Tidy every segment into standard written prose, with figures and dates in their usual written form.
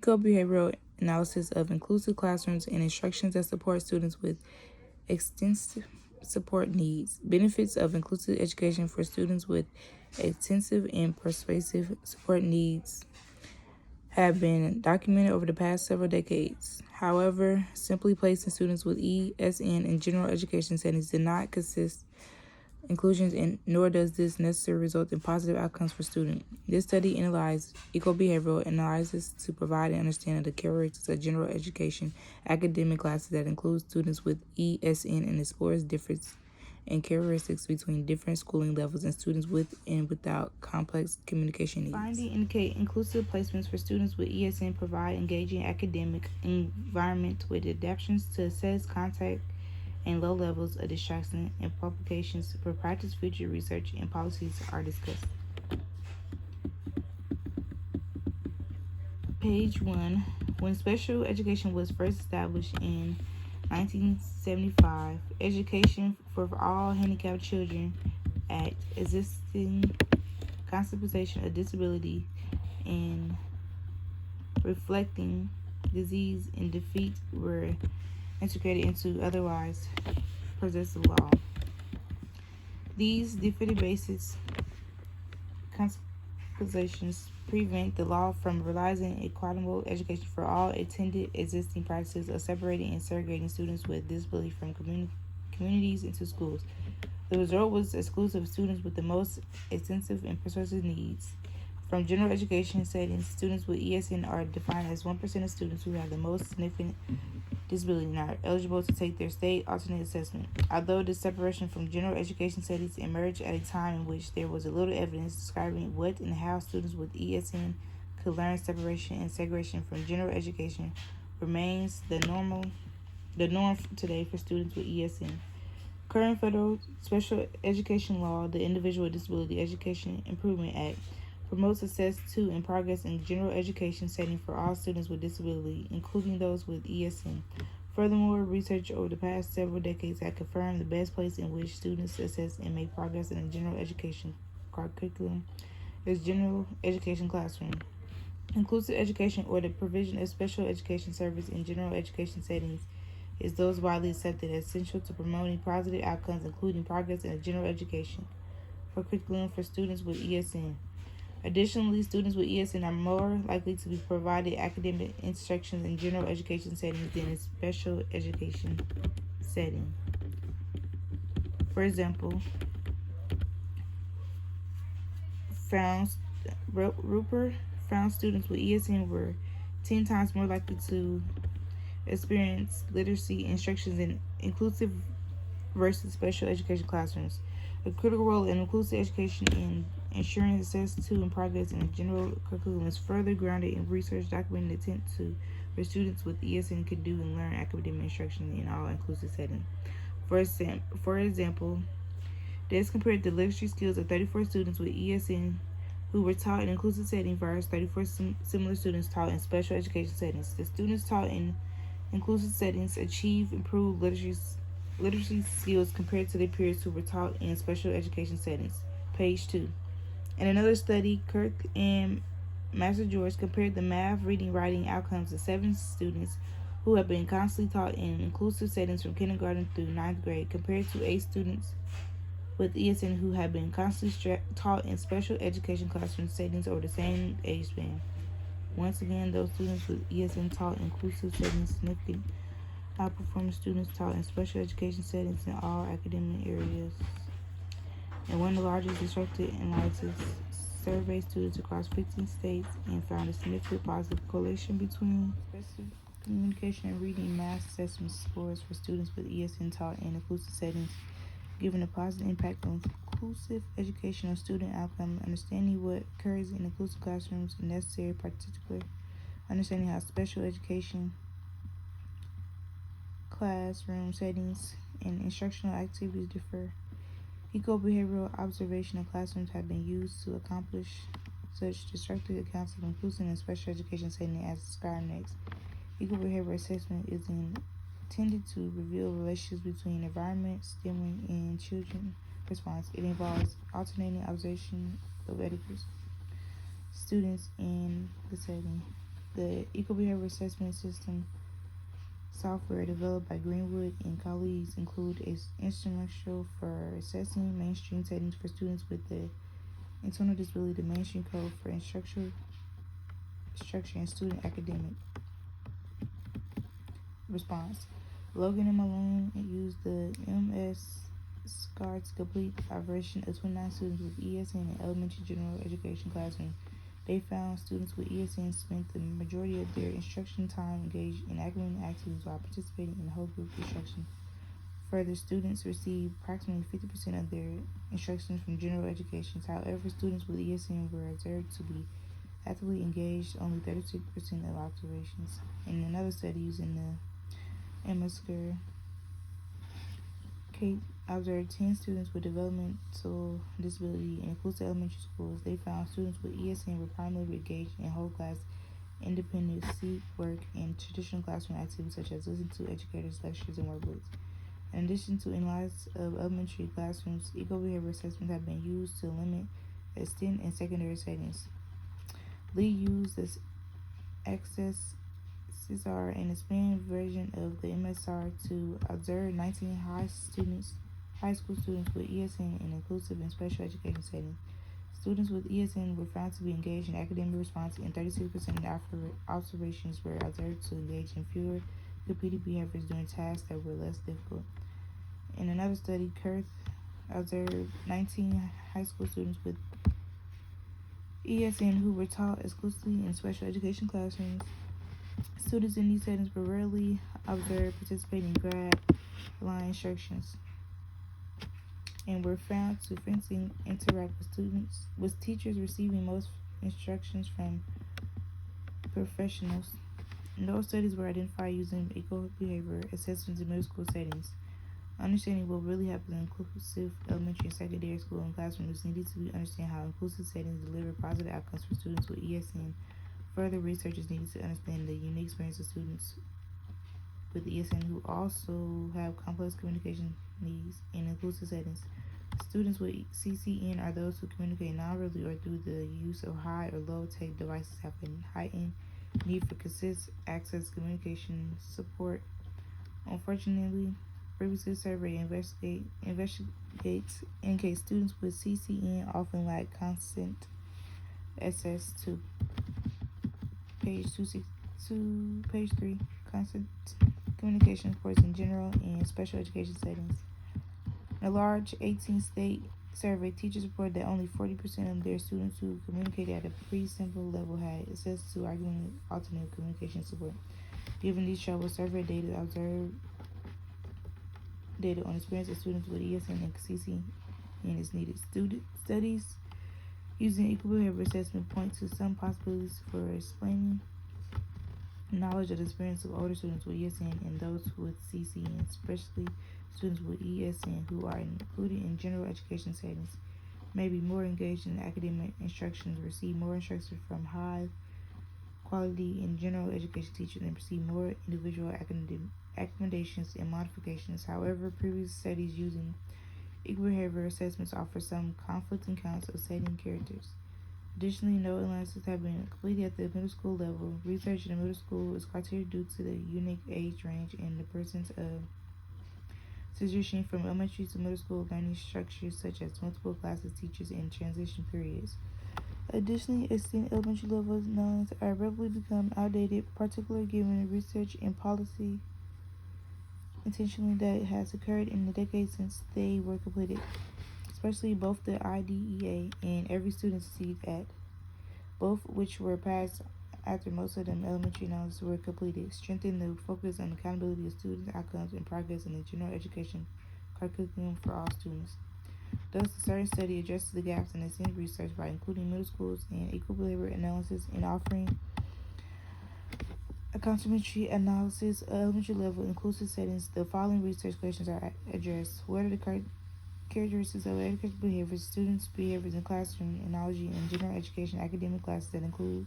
Behavioral analysis of inclusive classrooms and instructions that support students with extensive support needs. Benefits of inclusive education for students with extensive and pervasive support needs have been documented over the past several decades. However, simply placing students with ESN in general education settings did not consist inclusions, and nor does this necessarily result in positive outcomes for students. This study analyzed eco-behavioral analysis to provide an understanding of the characteristics of general education academic classes that include students with ESN and explores difference in characteristics between different schooling levels and students with and without complex communication needs. Findings indicate inclusive placements for students with ESN provide engaging academic environment with adaptations to assess contact and low levels of distraction and publications for practice, future research, and policies are discussed. Page 1. When special education was first established in 1975, Education for All Handicapped Children Act, existing conceptualization of disability and reflecting disease and defeat were integrated into otherwise possessive law. These different basis conceptualizations prevent the law from realizing equitable education for all attended existing practices of separating and segregating students with disability from communities into schools. The result was exclusive students with the most extensive and pervasive needs. From general education settings, students with ESN are defined as 1% of students who have the most significant disability and are eligible to take their state alternate assessment. Although this separation from general education settings emerged at a time in which there was a little evidence describing what and how students with ESN could learn separation and segregation from general education, remains the norm today for students with ESN. Current federal special education law, the Individual with Disability Education Improvement Act, promotes success to and progress in general education setting for all students with disability, including those with ESN. Furthermore, research over the past several decades has confirmed the best place in which students assess and make progress in the general education curriculum is general education classroom. Inclusive education, or the provision of special education service in general education settings, is those widely accepted as essential to promoting positive outcomes, including progress in general education for curriculum for students with ESN. Additionally, students with ESN are more likely to be provided academic instructions in general education settings than in special education setting. For example, Roper found students with ESN were 10 times more likely to experience literacy instructions in inclusive versus special education classrooms. A critical role in inclusive education in ensuring success to and progress in the general curriculum is further grounded in research documenting the intent to where students with ESN could do and learn academic instruction in all inclusive settings. For example, this compared the literacy skills of 34 students with ESN who were taught in inclusive settings versus 34 similar students taught in special education settings. The students taught in inclusive settings achieve improved literacy skills compared to their peers who were taught in special education settings. Page 2. In another study, Kirk and Master George compared the math, reading, writing outcomes of 7 students who have been constantly taught in inclusive settings from kindergarten through 9th grade compared to 8 students with ESN who have been constantly taught in special education classroom settings over the same age span. Once again, those students with ESN taught in inclusive settings significantly outperform students taught in special education settings in all academic areas. And one of the largest instructor analysis surveyed students across 15 states and found a significant positive correlation between expressive communication and reading and math assessment scores for students with ESN taught in inclusive settings, giving a positive impact on inclusive education on student outcome. Understanding what occurs in inclusive classrooms is necessary, particularly understanding how special education classroom settings and instructional activities differ. Eco-behavioral observation in classrooms have been used to accomplish such destructive accounts of inclusive and special education setting as described next. Eco-behavioral assessment is intended to reveal relationships between environment, stimuli, and children response. It involves alternating observation of educators, students in the setting. The eco-behavior assessment system software developed by Greenwood and colleagues include is instrumental for assessing mainstream settings for students with the internal disability, the mainstream code for structure and student academic response. Logan and Malone used the MS SCAR to complete a version of 29 students with ESN in elementary general education classroom. They found students with ESN spent the majority of their instruction time engaged in academic activities while participating in whole group instruction. Further, students received approximately 50% of their instructions from general education. However, students with ESN were observed to be actively engaged only 36% of observations. In another study using the MSCAR, Kate observed 10 students with developmental disability in inclusive elementary schools. They found students with ESN were primarily engaged in whole class independent seat work and traditional classroom activities such as listening to educators' lectures and workbooks. In addition to in lots of elementary classrooms, eco-behavior assessments have been used to limit extent in secondary settings. Lee used this Access CSR and expanded version of the MSR to observe 19 high school students with ESN in inclusive and special education settings. Students with ESN were found to be engaged in academic response, and 36% of the observations were observed to engage in fewer repeated behaviors during tasks that were less difficult. In another study, Kurth observed 19 high school students with ESN who were taught exclusively in special education classrooms. Students in these settings were rarely observed participating in grad line instructions and were found to frequently interact with teachers receiving most instructions from professionals. No studies were identified using eco-behavior assessments in middle school settings. Understanding what really happens in inclusive elementary and secondary school and classrooms is needed to understand how inclusive settings deliver positive outcomes for students with ESN. Further research is needed to understand the unique experience of students with ESN who also have complex communication needs in inclusive settings. Students with CCN are those who communicate non-verbally or through the use of high or low-tech devices, have a heightened need for consistent access communication support. Unfortunately, previous survey investigates indicate students with CCN often lack constant access to page 262, page 3, constant communication supports in general and special education settings. In a large 18-state survey, teachers reported that only 40% of their students who communicated at a pre-simple level had access to argument alternative communication support. Given these troubles, survey data observed data on experience of students with ESN and CCN is needed. Studies using eco-behavior assessment point to some possibilities for explaining knowledge of the experience of older students with ESN and those with CCN, especially students with ESN who are included in general education settings, may be more engaged in academic instructions, receive more instruction from high quality in general education teachers, and receive more individual accommodations and modifications. However, previous studies using eco-behavior assessments offer some conflicting counts of setting characters. Additionally, no analysis have been completed at the middle school level. Research in the middle school is criteria due to the unique age range and the presence of transitioning from elementary to middle school learning structures such as multiple classes, teachers, and transition periods. Additionally, extended elementary level knowledge are rapidly become outdated, particularly given the research and policy intentionally that has occurred in the decades since they were completed, especially both the IDEA and Every Student Succeeds Act, both which were passed after most of them elementary knowledge were completed, strengthen the focus on accountability of student outcomes and progress in the general education curriculum for all students. Thus, the certain study addresses the gaps in extended research by including middle schools and eco-behavior analysis and offering a complementary analysis of elementary level inclusive settings. The following research questions are addressed. What are the characteristics of educational behaviors, students' behaviors in classroom, analogy, and general education academic classes that include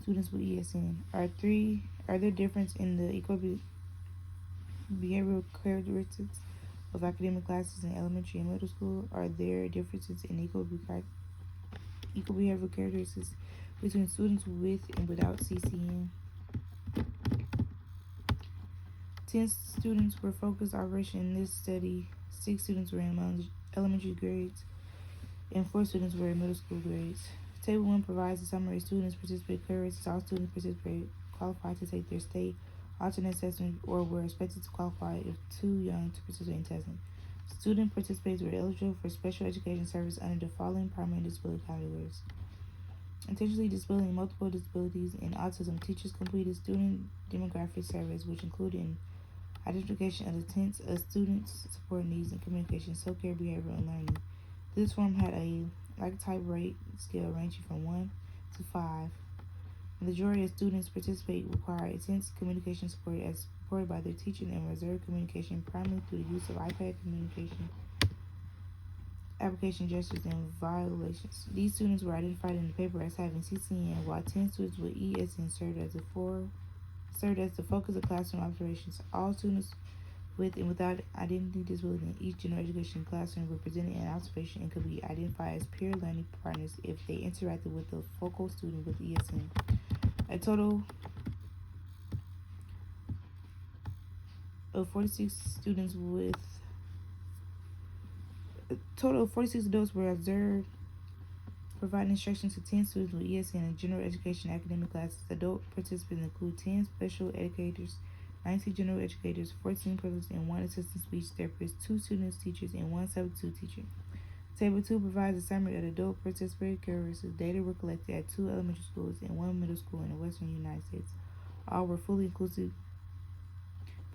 students with ESN? Are there differences in the behavioral characteristics of academic classes in elementary and middle school? Are there differences in eco-behavioral characteristics between students with and without CCN. 10 students were focused operation in this study. 6 students were in elementary grades, and 4 students were in middle school grades. Table 1 provides a summary of students' participate credits. All students participate qualified to take their state alternate assessment or were expected to qualify if too young to participate in testing. Student participants were eligible for special education service under the following primary disability categories: intentionally disability, multiple disabilities, and autism. Teachers completed student demographic surveys, which included identification of the intents of students' support needs and communication, self-care, behavior, and learning. This form had a like-type rate scale ranging from 1 to 5. The majority of students participate require intense communication support as supported by their teacher and reserved communication primarily through the use of iPad communication, application gestures, and violations. These students were identified in the paper as having CCN, while 10 students with ESN served as the focus of classroom observations. All students with and without identity disability in each general education classroom were presented in observation and could be identified as peer learning partners if they interacted with the focal student with ESN. A total of 46 students with a total of 46 adults were observed providing instruction to 10 students with ESN in general education academic classes. Adult participants include 10 special educators, 19 general educators, 14 privileged, and 1 assistant speech therapist, 2 students teachers, and 1 substitute teacher. Table 2 provides a summary of adult participatory care services. Data were collected at 2 elementary schools and 1 middle school in the western United States. All were fully inclusive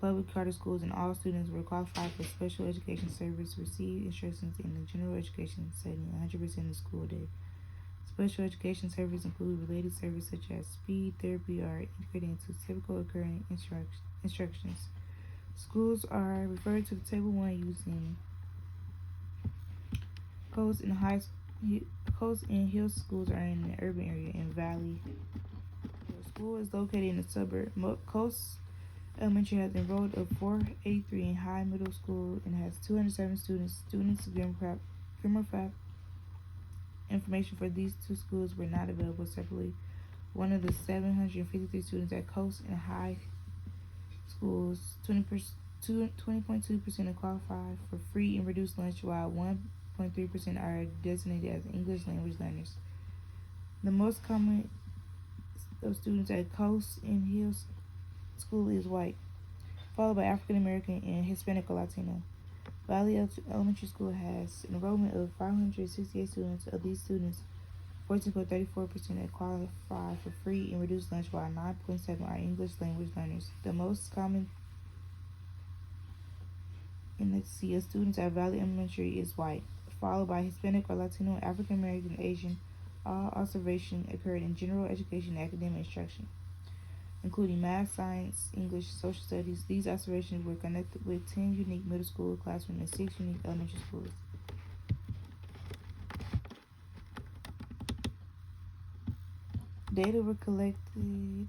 public charter schools, and all students were qualified for special education service, received instructions in the general education setting 100% of the school day. Special education services include related services such as speech therapy are integrated into typical occurring instructions. Schools are referred to the Table 1 using coast and hill schools are in the urban area, and Valley School is located in the suburb. Coast Elementary has enrolled of 483 in High Middle School and has 207 students. Students' demographic information for these 2 schools were not available separately. One of the 753 students at Coast and High schools, 20.2% are qualified for free and reduced lunch, while 1.3% are designated as English language learners. The most common of students at Coast and Hill School is white, followed by African American and Hispanic or Latino. Valley Elementary School has an enrollment of 568 students. Of these students, 14.34% are qualified for free and reduced lunch, while 9.7% are English language learners. The most common ethnicity of students at Valley Elementary is white, followed by Hispanic or Latino, African American, Asian. All observation occurred in general education and academic instruction, including math, science, English, social studies. These observations were conducted with 10 unique middle school classrooms and 6 unique elementary schools. Data were collected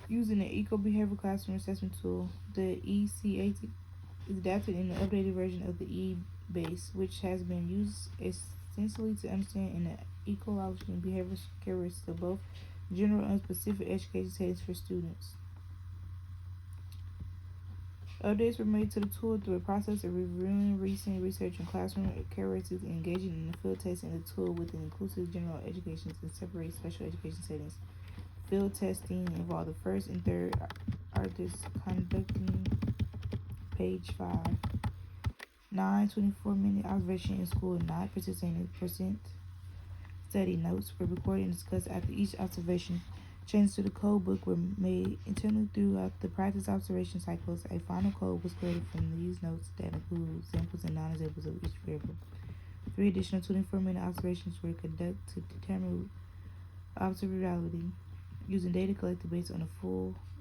using the Eco-Behavioral Classroom Assessment Tool. The ECAT is adapted in the updated version of the E-Base, which has been used extensively to understand in the ecological and behavioral characteristics of both general and specific education settings for students. Updates were made to the tool through a process of reviewing recent research on classroom characteristics and engaging in the field testing of the tool within inclusive general education and separate special education settings. Field testing involved the first and third artists conducting page 5. 9 24-minute observation in school and 9 participating study notes were recorded and discussed after each observation. Changes to the code book were made internally throughout the practice observation cycles. A final code was created from these notes that include examples and non-examples of each variable. 3 additional 24-minute observations were conducted to determine observability using data collected based on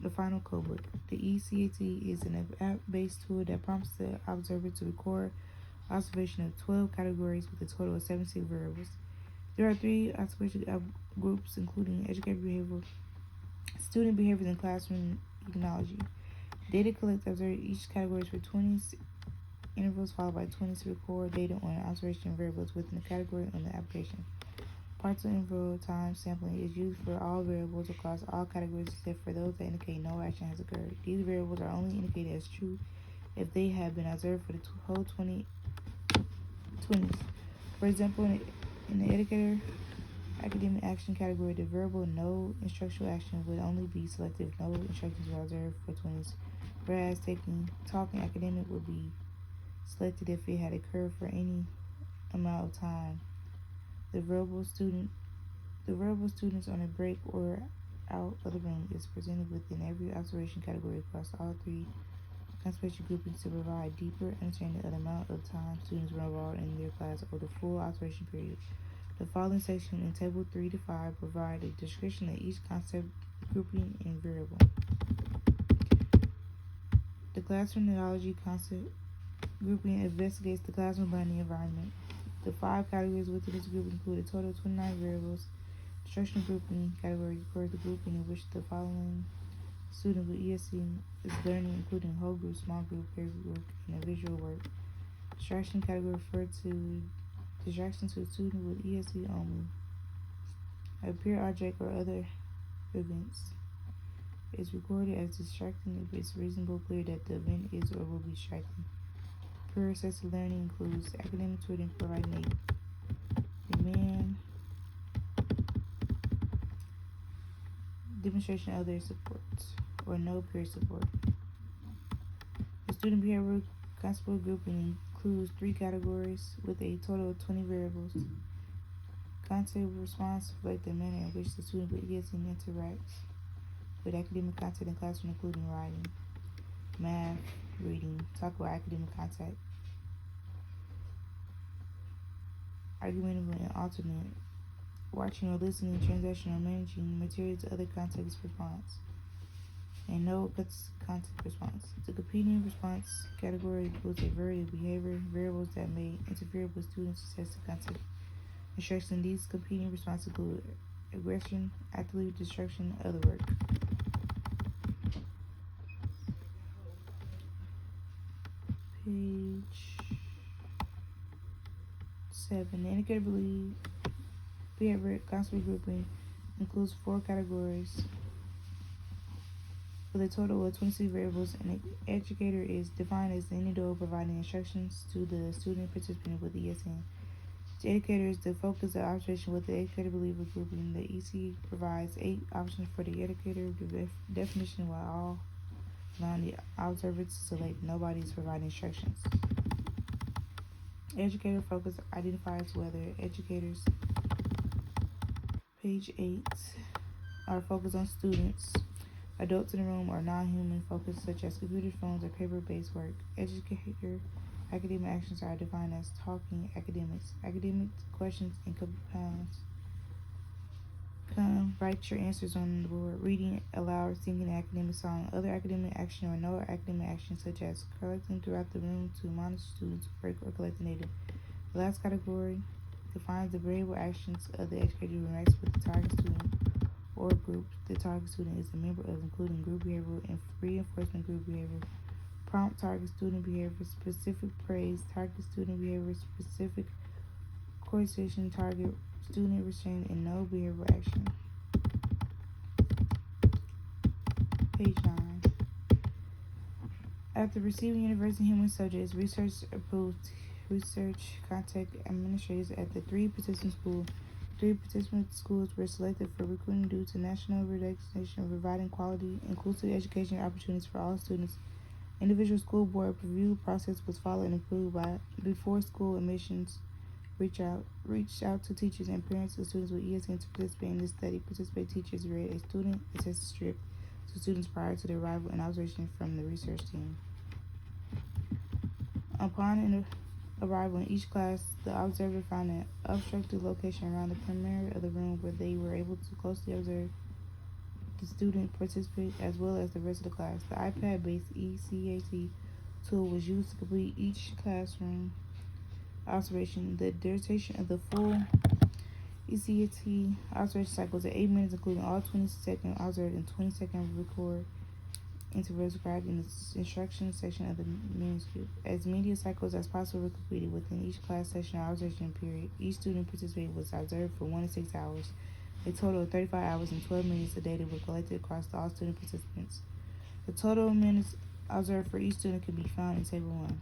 the final code book. The ECAT is an app-based tool that prompts the observer to record observation of 12 categories with a total of 76 variables. There are 3 observation groups, including educator behavior, student behaviors, and classroom technology. Data collected observed each category for 20 intervals followed by 20 to record data on observation variables within the category on the application. Partial interval time sampling is used for all variables across all categories except for those that indicate no action has occurred. These variables are only indicated as true if they have been observed for the whole 20s. For example, in the educator academic action category, the variable no instructional action would only be selected if no instructions were observed for 20s, whereas talking academic would be selected if it had occurred for any amount of time. The variable students on a break or out of the room is presented within every observation category across all three concentration groupings to provide deeper understanding of the amount of time students were involved in their class over the full observation period. The following section in Table 3 to 5 provide a description of each concept grouping and variable. The classroom knowledge concept grouping investigates the classroom learning environment. The 5 categories within this group include a total of 29 variables. Instructional grouping category refers to grouping in which the following student with ESE is learning, including whole group, small group, pair work, and individual work. Distraction category refers to distraction to a student with ESE only. A peer object or other events is recorded as distracting if it's reasonably clear that the event is or will be distracting. Peer assessed learning includes academic tutoring providing a demand demonstration of their support or no peer support. The student behavior concept grouping includes 3 categories with a total of 20 variables. Content response reflect the manner in which the student with ESE interacts with academic content in classroom, including writing, math, reading, talk about academic content, argumentative and alternate, watching or listening, translation or managing material to other context response, and no context response. The competing response category includes a variety of behavior variables that may interfere with students' success in content instruction. These competing responses include aggression, actively destruction, other work. Page 7. The indicator behavior concept grouping includes 4 categories with a total of 26 variables. An educator is defined as any adult providing instructions to the student participating with ESN. The educator is the focus of observation with the educator believer grouping. The EC provides 8 options for the educator. The definition will all allowing the observer to select nobody is providing instructions. Educator focus identifies whether educators, page 8, are focused on students, adults in the room, or non-human focus such as computers, phones, or paper-based work. Educator academic actions are defined as talking academics, academic questions, and compounds. Write your answers on the board. Reading aloud, singing an academic song. Other academic action or no academic action such as collecting throughout the room to monitor students' work or collecting data. The last category defines the variable actions of the educator who interacts with the target student or group. The target student is a member of including group behavior and reinforcement group behavior. Prompt target student behavior, specific praise, target student behavior, specific coercion, target student restraint, and no behavioral action. Page 9. After receiving university human subjects, research approved research contact administrators at the 3 participant schools. 3 participant schools were selected for recruiting due to national recognition of providing quality, inclusive education opportunities for all students. Individual school board review process was followed and approved before school admissions reached out to teachers and parents of students with ESN to participate in this study. Participating teachers read a student attested strip to students prior to their arrival and observation from the research team. Upon arrival in each class, the observer found an obstructed location around the perimeter of the room where they were able to closely observe the student participate as well as the rest of the class. The iPad-based ECAT tool was used to complete each classroom observation. The duration of the full ECAT observation cycle is 8 minutes, including all 20-second observed and 20-second record intervals described in the instruction section of the manuscript. As many cycles as possible were completed within each class session or observation period. Each student participating was observed for 1 to 6 hours. A total of 35 hours and 12 minutes of data were collected across all student participants. The total minutes observed for each student can be found in Table 1.